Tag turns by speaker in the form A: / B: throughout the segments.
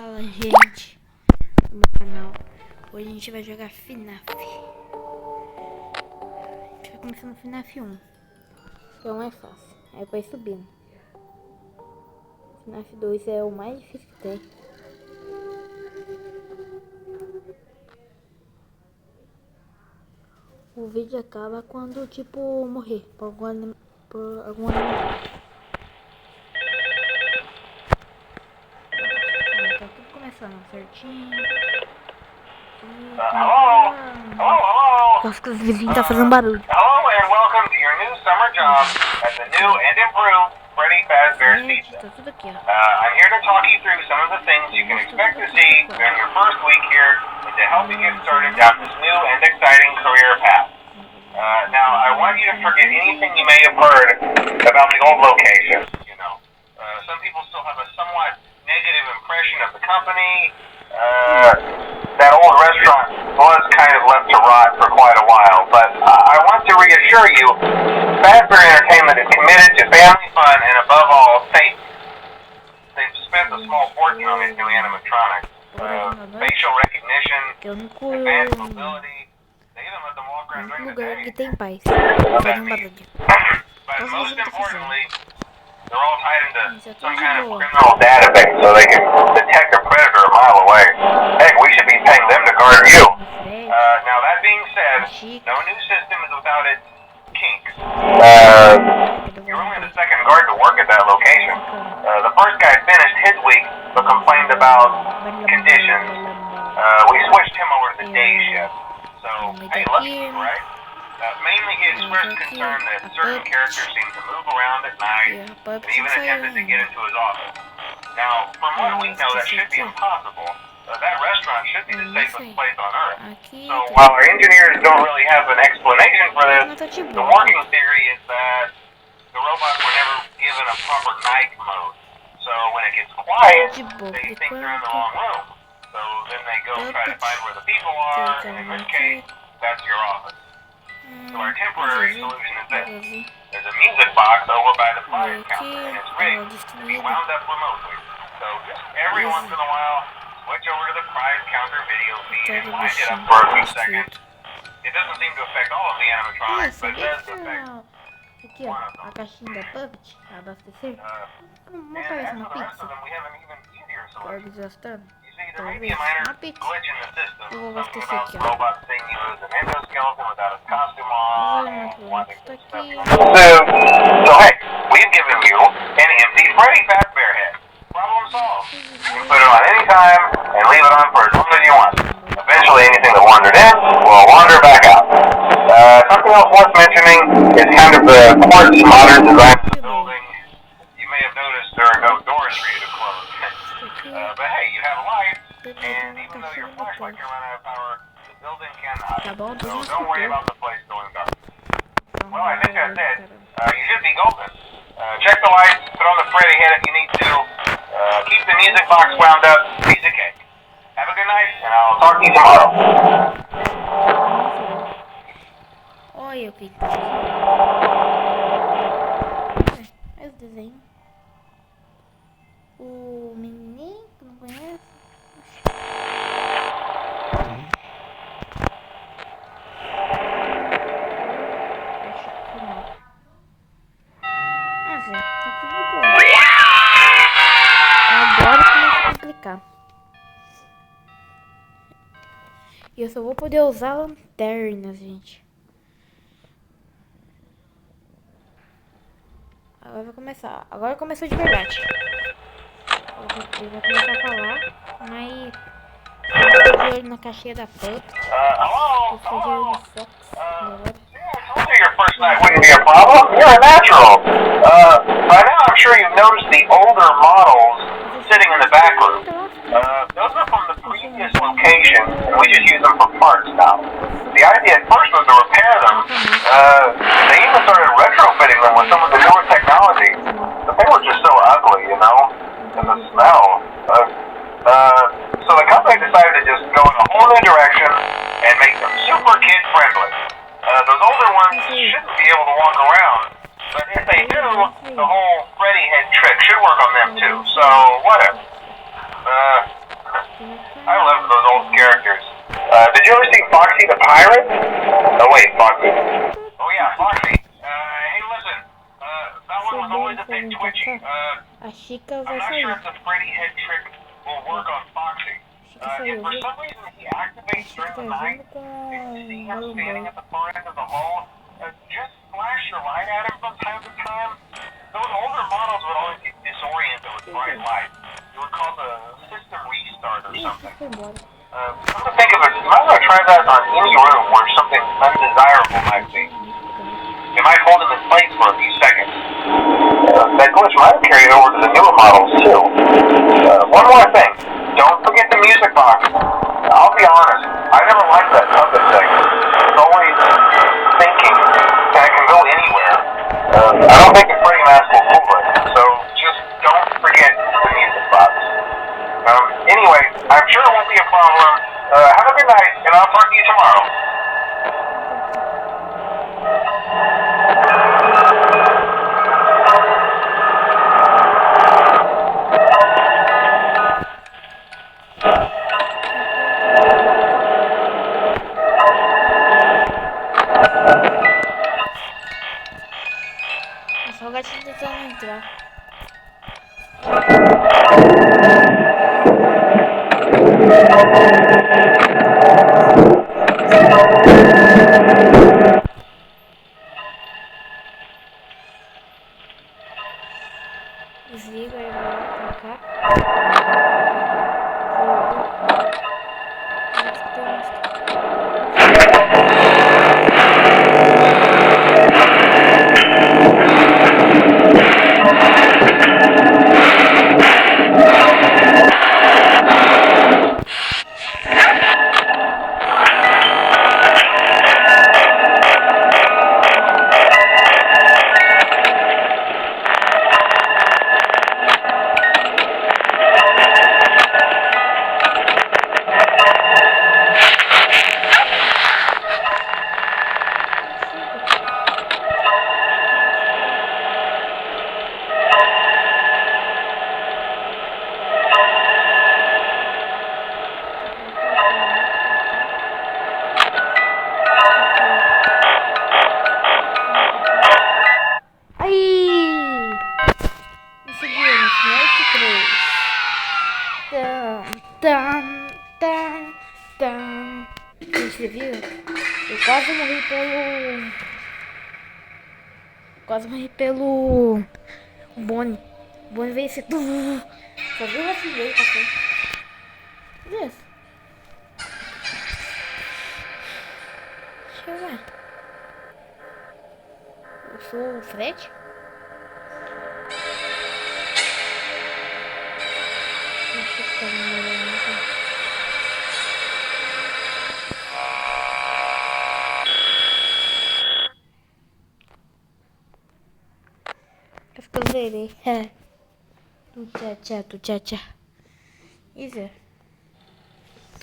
A: Fala, gente, do meu canal. Hoje a gente vai jogar finaf. A gente vai começar no finaf 1, que é o mais fácil. Aí vai subindo. Finaf 2 é o mais difícil que tem. O vídeo acaba quando, tipo, morrer por algum animal. Tá tudo começando certinho.
B: Hello? Hello?
A: Acho que os vizinhos tá fazendo barulho.
B: Hello and welcome to your new summer job at the new and improved Freddy Fazbear's Pizza.
A: Tá tudo aqui, ó.
B: I'm here to talk you through some of the things you can expect to see during your first week here and to help you get started down this new and exciting career path. Now, I want you to forget anything you may have heard about the old location. Some people still have a somewhat negative impression of the company. That old restaurant was kind of left to rot for quite a while, but I want to reassure you, Fazbear Entertainment is committed to family fun and above all, safety. They've spent a small fortune on these new animatronics. Facial recognition, advanced mobility, they even let them walk around during the day.
A: Que tem paz. Fazendo barulho.
B: But most importantly, they're all tied into some kind of criminal database so they can detect a predator a mile away. Heck, we should be paying them to guard you. Now that being said, no new system is without its kinks. You're only the second guard to work at that location. The first guy finished his week but complained about conditions. We switched him over to the day shift. So, hey, lucky, right? Mainly he expressed concern that certain characters seem to move around at night and even attempted to get into his office. Now, from what we know, that should be impossible. That restaurant should be the safest place on Earth. So while our engineers don't really have an explanation for this, the working theory is that the robots were never given a proper night mode. So when it gets quiet, they think they're in the wrong room. So then they go try to find where the people are, and in this case, that's your office. So our temporary solution is this. There's a music box over by the prize counter, and it's rigged to be wound up remotely. So just every once in a while, switch over to the prize counter video feed and wind it up for a few seconds. It doesn't seem to affect all of the animatronics, but it does affect
A: aqui, ó, a caixinha da Puppet, abastecer. Vamos
B: and
A: aparecer
B: as
A: uma
B: for the rest
A: pizza.
B: of them, we have an even easier
A: Tá
B: solution.
A: desgastando.
B: You see, there may be a minor
A: Uma pizza.
B: glitch in the system.
A: Eu vou
B: Something
A: abastecer
B: about
A: aqui,
B: the
A: ó.
B: robot seeing you as an endoskeleton without his costume on, and wanting
A: Tá
B: to stuff
A: aqui.
B: you So hey, we've given you an empty Freddy Fazbear head. Problem solved. You can put it on any time and leave it on for as long as you want. Eventually anything that wandered in will wander back out. Something else worth mentioning is kind of the quartz modern design of the building. You may have noticed there are no doors for you to close. But hey, you have lights, and even though your flashlight can run out of power, the building cannot.
A: Tá bom,
B: So don't worry about the place going dark. Well, I think that's it.
A: Caramba.
B: You should be golden. Check the lights, put on the Freddy head if you need to. Keep the music box wound up, piece of cake. Have a good night, and I'll talk to you tomorrow.
A: Olha o que tá aqui. Olha os desenhos. O menino que não conhece. Deixa eu filmar. Ah, sim, tá tudo de boa. Agora começa a complicar. E eu só vou poder usar lanternas, gente. Agora vai começar. Agora começou de verdade. Ele vai começar a falar. Mas eu tô de olho na caixinha da Puppet. Eu tô de olho no Fox. Agora.
B: Your first night wouldn't be a problem. You're a natural. By now, I'm sure you've noticed the older models sitting in the back room. Those are from the previous location, and we just use them for parts now. The idea at first was to repair them. They even started retrofitting them with some of the newer technology, but they were just so ugly, you know, and the smell. So the company decided to just go in a whole new direction and make them super kid-friendly. Those older ones shouldn't be able to walk around, but if they do, the whole Freddy head trick should work on them too, so whatever. I love those old characters. Did you ever see Foxy the Pirate? Oh wait, Foxy. Oh yeah, Foxy. Hey listen. That one was always a bit twitchy.
A: A Chica
B: I'm
A: vai
B: not sure
A: sair.
B: if the Freddy head trick will work on Foxy.
A: Chica
B: If
A: saiu,
B: for
A: viu?
B: some reason he
A: A
B: activates
A: Chica
B: during the
A: tá
B: night,
A: junto com
B: if you see him
A: o
B: standing
A: Boy.
B: at the far end of the hall, just flash your light at him from time to time. Those older models would always get disoriented with bright light. It would cause a system restart or
A: Ih,
B: something.
A: foi embora.
B: Come to think of it, you might want to try that on any room where something undesirable might be. It might hold him in place for a few seconds. That glitch might have carried over to the newer models too. One more thing. Don't forget the music box. I'll be honest, I never liked that puppet thing. It's always thinking that I can go anywhere. I don't think the Freddy mask will fool it, so just don't forget the music box. Anyway, I'm sure it won't be a problem. Have a good night, and I'll talk to you tomorrow.
A: É só o gatinho tentando entrar. Desliga ele vai lá pra cá. Ele escutou a música. Aí! Conseguimos, noite 3. Tan, tan, tan. Você viu? Eu quase morri pelo... Quase morri pelo... Bonnie. O Bonnie veio assim... Só viu o refri dele passando. Isso. Deixa eu ver. Eu sou o Fred? Deixa eu ficar me olhando aqui. Acho que eu zerei. Tu tchá. Isso.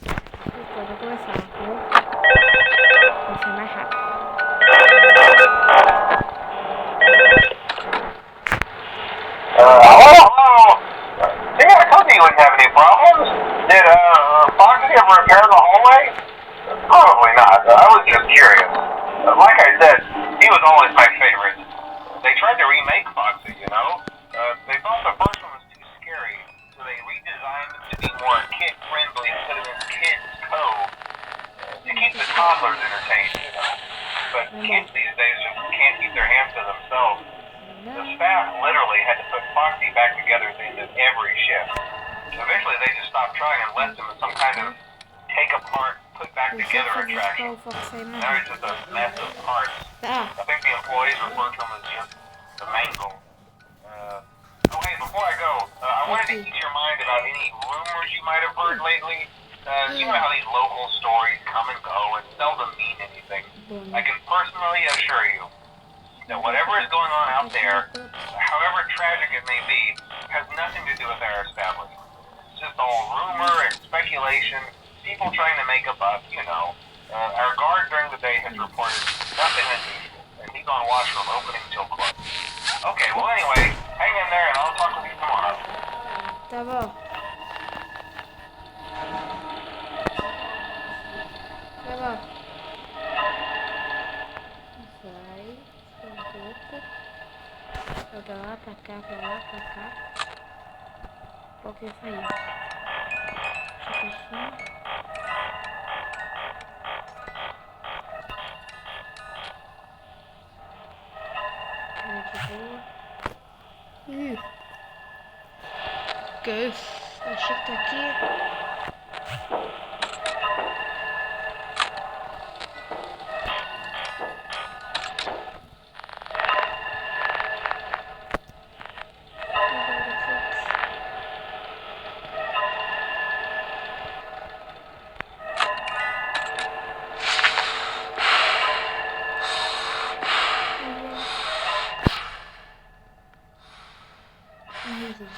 A: Depois vou começar. Vai ser mais rápido.
B: Hello? See, I told you you wouldn't have any problems. Did, Foxy ever repair the hallway? Probably not. I was just curious. Like I said, he was always my favorite. They tried to remake Foxy, you know? They thought the first one was too scary, so they redesigned it to be more kid-friendly instead of in Kids Cove to keep the toddlers entertained, you know? But kids these days just can't keep their hands to themselves. The staff literally had to put Foxy back together at the end of every shift. Eventually they just stopped trying and left him in some kind of take-apart, put-back-together attraction. Now he's just a mess of parts. I think the employees refer to him as just the mangle. Oh hey, before I go, I wanted to ease your mind about any rumors you might have heard lately. You know how these local stories come and go and seldom mean anything. I can personally assure you that whatever is going on out there, however tragic it may be, has nothing to do with our establishment. It's just all rumor and speculation, people trying to make a buck, you know. Our guard during the day has reported nothing unusual, and he's on watch from opening till close. Okay, well anyway, hang in there and I'll talk with you tomorrow.
A: Tá bom. eu sair. Deixa a caixinha. De boa. Ih. Que isso? Achei que tá aqui.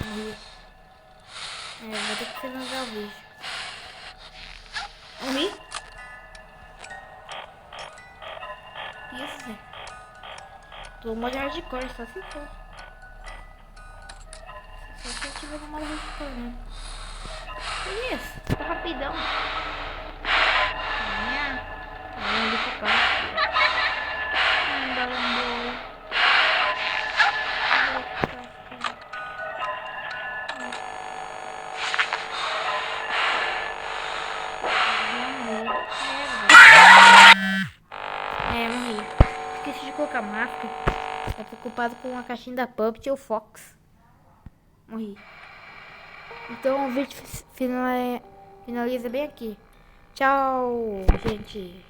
A: Morri. Vou ter que finalizar o vídeo. Morri? Isso, Zé. Tô no modo hardcore, só se for. Só se eu tiver no modo hardcore, né? Que isso? Tá rapidão. Vamos ali pro carro. Bora embora. Morri. Esqueci de colocar máscara. Eu tô ocupado com a caixinha da Puppet e o Fox. Morri. Então o vídeo finaliza bem aqui. Tchau, gente.